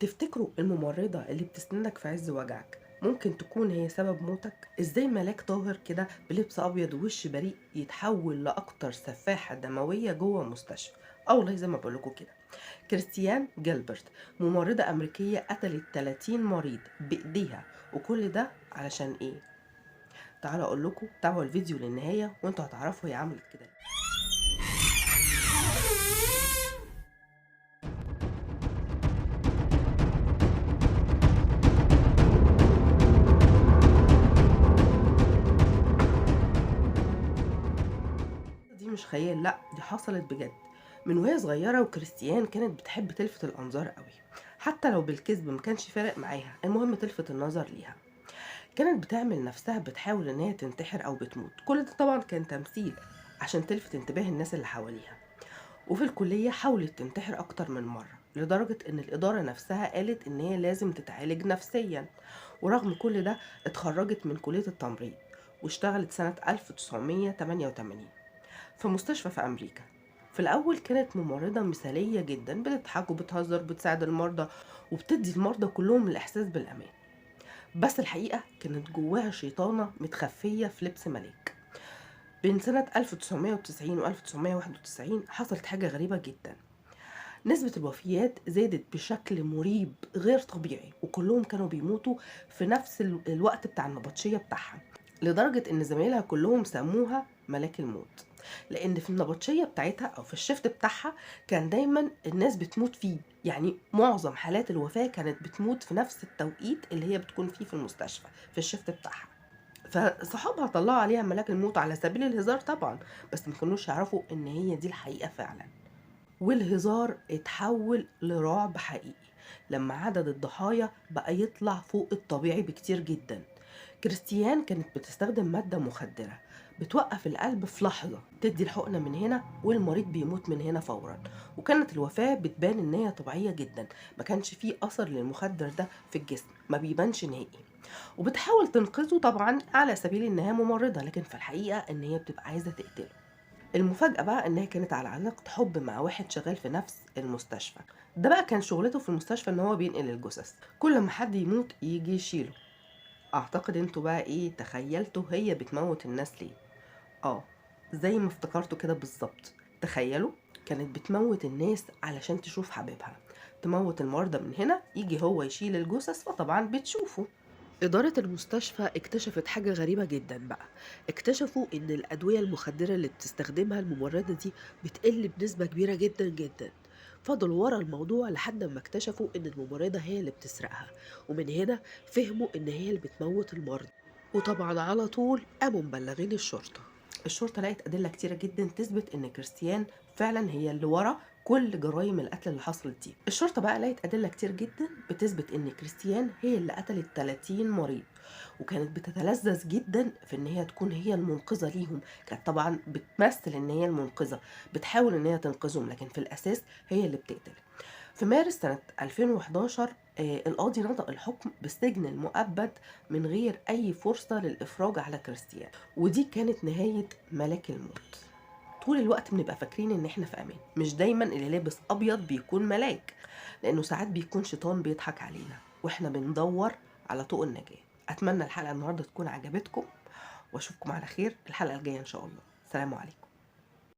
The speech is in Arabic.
تفتكروا الممرضة اللي بتسندك في عز وجعك ممكن تكون هي سبب موتك؟ ازاي ملاك طاهر كده بلبس ابيض ووش بريء يتحول لاكتر سفاحة دموية جوه مستشفى؟ او والله زي ما بقولكوا كده. كريستيان جيلبرت، ممرضة امريكية قتلت 30 مريض بايديها، وكل ده علشان ايه؟ تعالوا اقول لكم، تابعوا الفيديو للنهاية وانتوا هتعرفوا هي عملت كده ليه. دي مش خيال، لا دي حصلت بجد. من وهي صغيرة وكريستيان كانت بتحب تلفت الأنظار قوي، حتى لو بالكذب ما كانش فارق معاها، المهم تلفت النظر ليها. كانت بتعمل نفسها بتحاول ان هي تنتحر او بتموت، كل ده طبعا كان تمثيل عشان تلفت انتباه الناس اللي حواليها. وفي الكلية حاولت تنتحر اكتر من مرة، لدرجة ان الإدارة نفسها قالت ان هي لازم تتعالج نفسيا. ورغم كل ده اتخرجت من كلية التمريض واشتغلت سنة 1988 في مستشفى في أمريكا. في الأول كانت ممرضة مثالية جدا، بتضحك وبتهزر وبتساعد المرضى وبتدي المرضى كلهم الإحساس بالأمان. بس الحقيقة كانت جواها شيطانة متخفية في لبس ملاك. بين سنة 1990 و 1991 حصلت حاجة غريبة جدا. نسبة الوفيات زادت بشكل مريب غير طبيعي، وكلهم كانوا بيموتوا في نفس الوقت بتاع النبطشية بتاعها، لدرجة ان زمايلها كلهم سموها ملاك الموت. لان في النبطشية بتاعتها او في الشفت بتاعها كان دايما الناس بتموت فيه، يعني معظم حالات الوفاة كانت بتموت في نفس التوقيت اللي هي بتكون فيه في المستشفى في الشفت بتاعها. فصحابها طلعوا عليها ملاك الموت على سبيل الهزار طبعا، بس ما كانوش يعرفوا ان هي دي الحقيقة فعلا. والهزار اتحول لرعب حقيقي لما عدد الضحايا بقى يطلع فوق الطبيعي بكتير جدا. كريستيان كانت بتستخدم مادة مخدرة بتوقف القلب في لحظة، تدي الحقنة من هنا والمريض بيموت من هنا فورا، وكانت الوفاة بتبان ان هي طبيعية جدا، ما كانش فيه اثر للمخدر ده في الجسم، ما بيبانش نهائي. وبتحاول تنقذه طبعا على سبيل انها ممرضة، لكن في الحقيقة ان هي بتبقى عايزة تقتله. المفاجأة بقى إنها كانت على علاقة حب مع واحد شغال في نفس المستشفى. ده بقى كان شغلته في المستشفى إن هو بينقل الجثث، كل ما حد يموت يجي يشيله. أعتقد انتوا بقى إيه تخيلتوا هي بتموت الناس ليه؟ زي ما افتكرتوا كده بالظبط. تخيلوا، كانت بتموت الناس علشان تشوف حبيبها، تموت المرضى من هنا يجي هو يشيل الجثث، فطبعا بتشوفه. إدارة المستشفى اكتشفت حاجة غريبة جدا بقى. اكتشفوا إن الأدوية المخدرة اللي بتستخدمها الممرضة دي بتقل بنسبة كبيرة جدا جدا. فضلوا ورا الموضوع لحد ما اكتشفوا إن الممرضة هي اللي بتسرقها، ومن هنا فهموا إن هي اللي بتموت المرضى. وطبعا على طول قاموا مبلغين الشرطة. الشرطة لقت أدلة كتيرة جدا تثبت إن كريستيان فعلا هي اللي ورا كل جرائم القتل اللي حصلت دي. الشرطة بقى لقت أدلة كتير جدا بتثبت إن كريستيان هي اللي قتلت 30 مريض، وكانت بتتلذذ جدا في إن هي تكون هي المنقذة ليهم. كانت طبعا بتمثل إن هي المنقذة، بتحاول إن هي تنقذهم، لكن في الأساس هي اللي بتقتل. في مارس سنة 2011 القاضي نطق الحكم بالسجن المؤبد من غير أي فرصة للإفراج على كريستيان، ودي كانت نهاية ملاك الموت. طول الوقت بنبقى فاكرين ان احنا في امان، مش دايما اللي لابس ابيض بيكون ملاك، لانه ساعات بيكون شيطان بيضحك علينا واحنا بندور على طوق النجاة. اتمنى الحلقة النهاردة تكون عجبتكم، واشوفكم على خير الحلقة الجاية ان شاء الله. سلام عليكم.